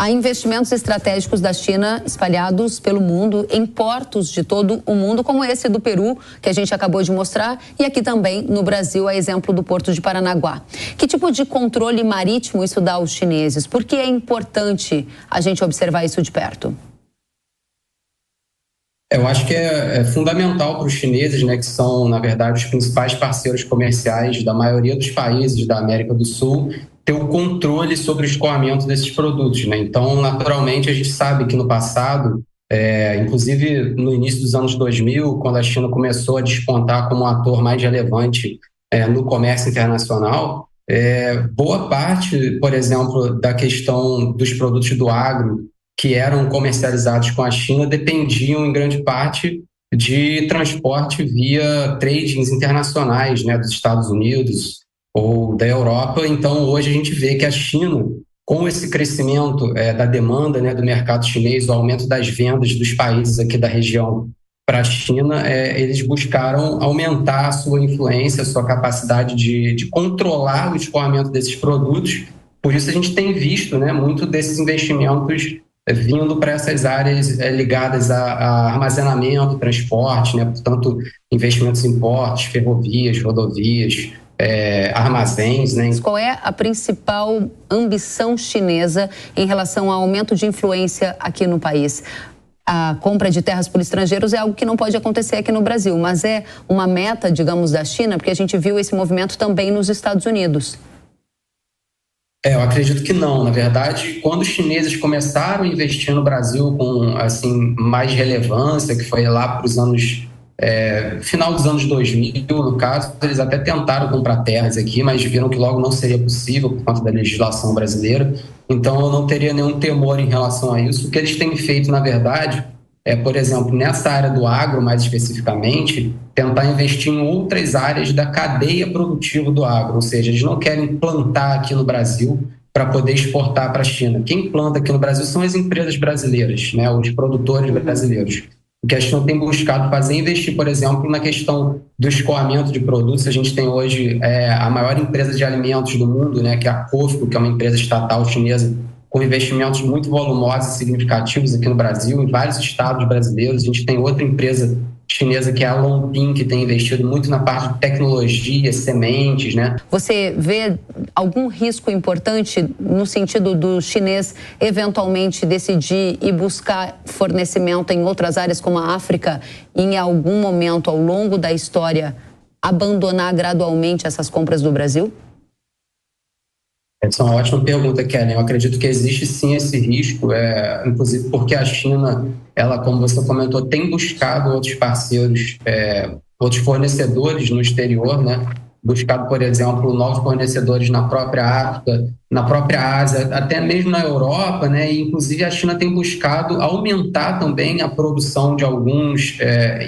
Há investimentos estratégicos da China espalhados pelo mundo, em portos de todo o mundo, como esse do Peru, que a gente acabou de mostrar, e aqui também no Brasil, a exemplo do Porto de Paranaguá. Que tipo de controle marítimo isso dá aos chineses? Por que é importante a gente observar isso de perto? Eu acho que é fundamental para os chineses, né, que são, na verdade, os principais parceiros comerciais da maioria dos países da América do Sul, ter o controle sobre o escoamento desses produtos, né? Então, naturalmente, a gente sabe que no passado, inclusive no início dos anos 2000, quando a China começou a despontar como um ator mais relevante no comércio internacional, boa parte, por exemplo, da questão dos produtos do agro que eram comercializados com a China dependiam, em grande parte, de transporte via tradings internacionais, né, dos Estados Unidos ou da Europa. Então, hoje a gente vê que a China, com esse crescimento da demanda, né, do mercado chinês, o aumento das vendas dos países aqui da região para a China, eles buscaram aumentar a sua influência, a sua capacidade de controlar o escoamento desses produtos. Por isso a gente tem visto, né, muito desses investimentos vindo para essas áreas ligadas a armazenamento, transporte, né? Portanto, investimentos em portos, ferrovias, rodovias, armazéns, né? Qual é a principal ambição chinesa em relação ao aumento de influência aqui no país? A compra de terras por estrangeiros é algo que não pode acontecer aqui no Brasil, mas é uma meta, digamos, da China, porque a gente viu esse movimento também nos Estados Unidos. Eu acredito que não. Na verdade, quando os chineses começaram a investir no Brasil com assim mais relevância, que foi lá para os anos final dos anos 2000, no caso, eles até tentaram comprar terras aqui, mas viram que logo não seria possível por conta da legislação brasileira. Então, eu não teria nenhum temor em relação a isso. O que eles têm feito, na verdade, por exemplo, nessa área do agro, mais especificamente, tentar investir em outras áreas da cadeia produtiva do agro, ou seja, eles não querem plantar aqui no Brasil para poder exportar para a China. Quem planta aqui no Brasil são as empresas brasileiras, né, os produtores brasileiros. O que a China tem buscado fazer é investir, por exemplo, na questão do escoamento de produtos. A gente tem hoje a maior empresa de alimentos do mundo, né, que é a COFCO, que é uma empresa estatal chinesa, com investimentos muito volumosos e significativos aqui no Brasil, em vários estados brasileiros. A gente tem outra empresa chinesa que é a Longping, que tem investido muito na parte de tecnologia, sementes, né? Você vê algum risco importante no sentido do chinês eventualmente decidir e buscar fornecimento em outras áreas como a África e em algum momento ao longo da história abandonar gradualmente essas compras do Brasil? Essa é uma ótima pergunta, Kellen. Eu acredito que existe sim esse risco, inclusive porque a China, ela, como você comentou, tem buscado outros parceiros, outros fornecedores no exterior, né? Buscado, por exemplo, novos fornecedores na própria África, na própria Ásia, até mesmo na Europa, né? E, inclusive, a China tem buscado aumentar também a produção de alguns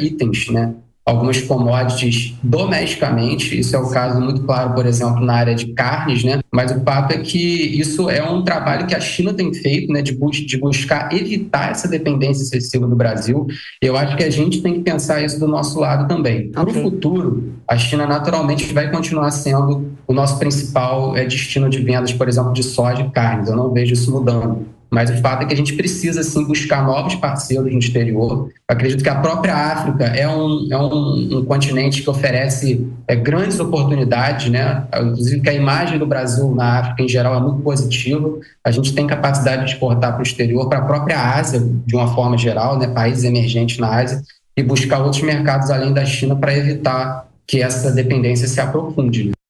itens, né? Algumas commodities domesticamente. Isso é o caso muito claro, por exemplo, na área de carnes, né? Mas o fato é que isso é um trabalho que a China tem feito, né? De buscar evitar essa dependência excessiva do Brasil. Eu acho que a gente tem que pensar isso do nosso lado também. Para o futuro, a China naturalmente vai continuar sendo o nosso principal destino de vendas, por exemplo, de soja e carnes. Eu não vejo isso mudando. Mas o fato é que a gente precisa, sim, buscar novos parceiros no exterior. Eu acredito que a própria África é um continente que oferece grandes oportunidades, né? Inclusive que a imagem do Brasil na África, em geral, é muito positiva. A gente tem capacidade de exportar para o exterior, para a própria Ásia, de uma forma geral, né? Países emergentes na Ásia, e buscar outros mercados além da China para evitar que essa dependência se aprofunde.